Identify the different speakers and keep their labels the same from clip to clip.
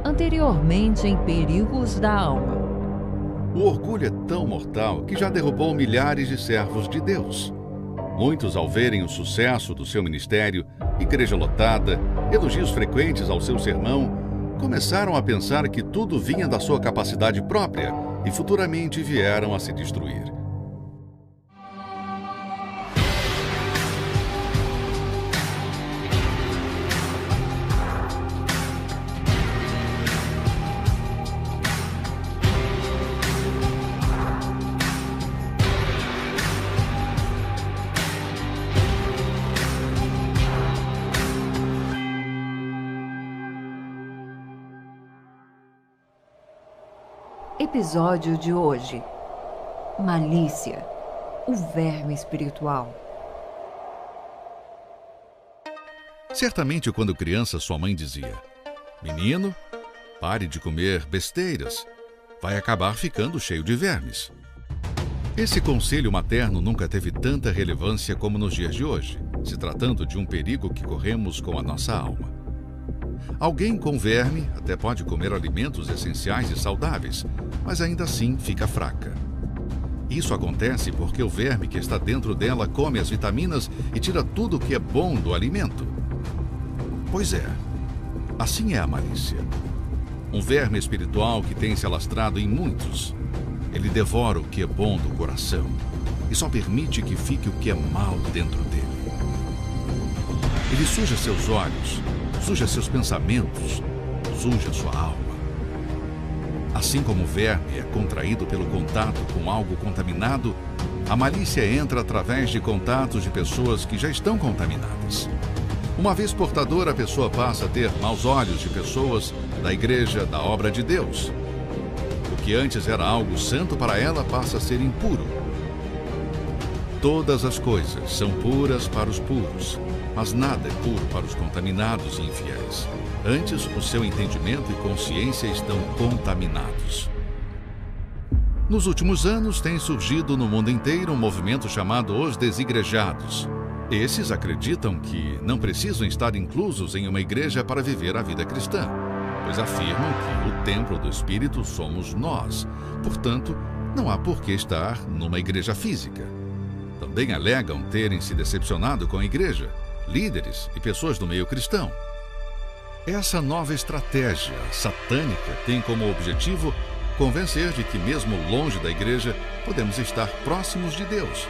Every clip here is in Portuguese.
Speaker 1: Anteriormente em Perigos da Alma.
Speaker 2: O orgulho é tão mortal que já derrubou milhares de servos de Deus. Muitos, ao verem o sucesso do seu ministério, igreja lotada, elogios frequentes ao seu sermão, começaram a pensar que tudo vinha da sua capacidade própria e futuramente vieram a se destruir.
Speaker 1: Episódio de hoje: Malícia, o verme espiritual.
Speaker 2: Certamente, quando criança, sua mãe dizia: "Menino, pare de comer besteiras, vai acabar ficando cheio de vermes." Esse conselho materno nunca teve tanta relevância como nos dias de hoje, se tratando de um perigo que corremos com a nossa alma. Alguém com verme até pode comer alimentos essenciais e saudáveis, mas ainda assim fica fraca. Isso acontece porque o verme que está dentro dela come as vitaminas e tira tudo o que é bom do alimento. Pois é, assim é a malícia. Um verme espiritual que tem se alastrado em muitos. Ele devora o que é bom do coração e só permite que fique o que é mal dentro dele. Ele suja seus olhos, suja seus pensamentos, suja sua alma. Assim como o verme é contraído pelo contato com algo contaminado, a malícia entra através de contatos de pessoas que já estão contaminadas. Uma vez portadora, a pessoa passa a ter maus olhos de pessoas da igreja, da obra de Deus. O que antes era algo santo para ela passa a ser impuro. Todas as coisas são puras para os puros, mas nada é puro para os contaminados e infiéis. Antes, o seu entendimento e consciência estão contaminados. Nos últimos anos, tem surgido no mundo inteiro um movimento chamado Os Desigrejados. Esses acreditam que não precisam estar inclusos em uma igreja para viver a vida cristã, pois afirmam que o templo do Espírito somos nós. Portanto, não há por que estar numa igreja física. Também alegam terem se decepcionado com a igreja, líderes e pessoas do meio cristão. Essa nova estratégia satânica tem como objetivo convencer de que, mesmo longe da igreja, podemos estar próximos de Deus.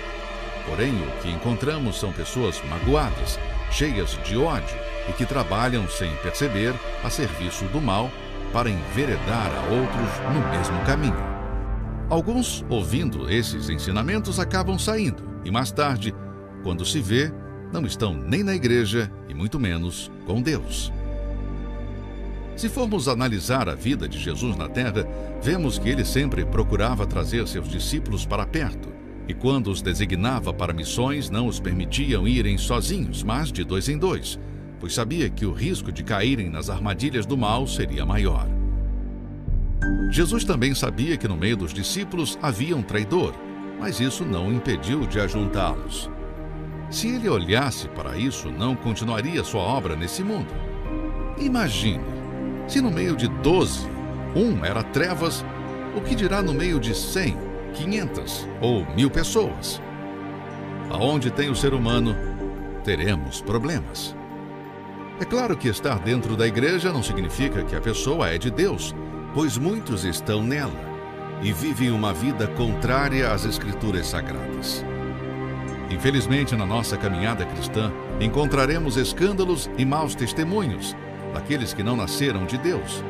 Speaker 2: Porém, o que encontramos são pessoas magoadas, cheias de ódio e que trabalham sem perceber a serviço do mal para enveredar a outros no mesmo caminho. Alguns, ouvindo esses ensinamentos, acabam saindo e mais tarde, quando se vê, não estão nem na igreja e muito menos com Deus. Se formos analisar a vida de Jesus na Terra, vemos que ele sempre procurava trazer seus discípulos para perto, e quando os designava para missões, não os permitiam irem sozinhos, mas de dois em dois, pois sabia que o risco de caírem nas armadilhas do mal seria maior. Jesus também sabia que no meio dos discípulos havia um traidor, mas isso não o impediu de ajuntá-los. Se ele olhasse para isso, não continuaria sua obra nesse mundo. Imagine, se no meio de 12, um era trevas, o que dirá no meio de 100, 500 ou 1000 pessoas? Aonde tem o ser humano, teremos problemas. É claro que estar dentro da igreja não significa que a pessoa é de Deus, pois muitos estão nela e vivem uma vida contrária às Escrituras Sagradas. Infelizmente, na nossa caminhada cristã, encontraremos escândalos e maus testemunhos daqueles que não nasceram de Deus.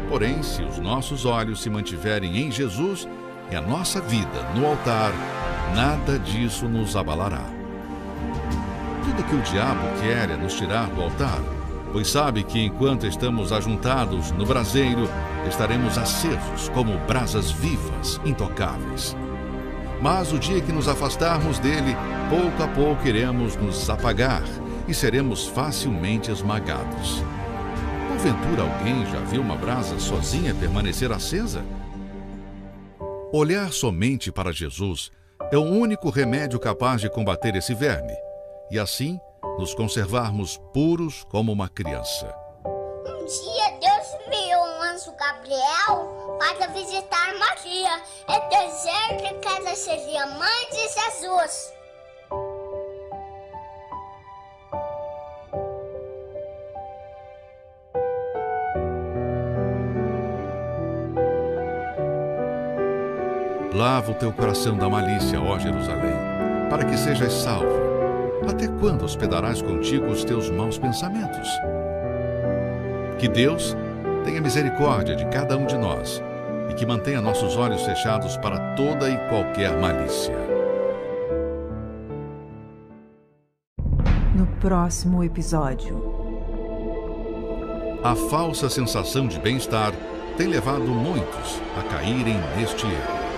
Speaker 2: Porém, se os nossos olhos se mantiverem em Jesus e a nossa vida no altar, nada disso nos abalará. Tudo que o diabo quer é nos tirar do altar, pois sabe que enquanto estamos ajuntados no braseiro, estaremos acesos como brasas vivas, intocáveis. Mas o dia que nos afastarmos dele, pouco a pouco iremos nos apagar e seremos facilmente esmagados. Porventura alguém já viu uma brasa sozinha permanecer acesa? Olhar somente para Jesus é o único remédio capaz de combater esse verme, e assim nos conservarmos puros como uma criança.
Speaker 3: Um dia Deus viu Gabriel para visitar Maria e dizer que ela seria mãe de Jesus.
Speaker 2: Lava o teu coração da malícia, ó Jerusalém, para que sejas salvo. Até quando hospedarás contigo os teus maus pensamentos? Que Deus tenha misericórdia de cada um de nós e que mantenha nossos olhos fechados para toda e qualquer malícia.
Speaker 4: No próximo episódio.
Speaker 2: A falsa sensação de bem-estar tem levado muitos a caírem neste erro.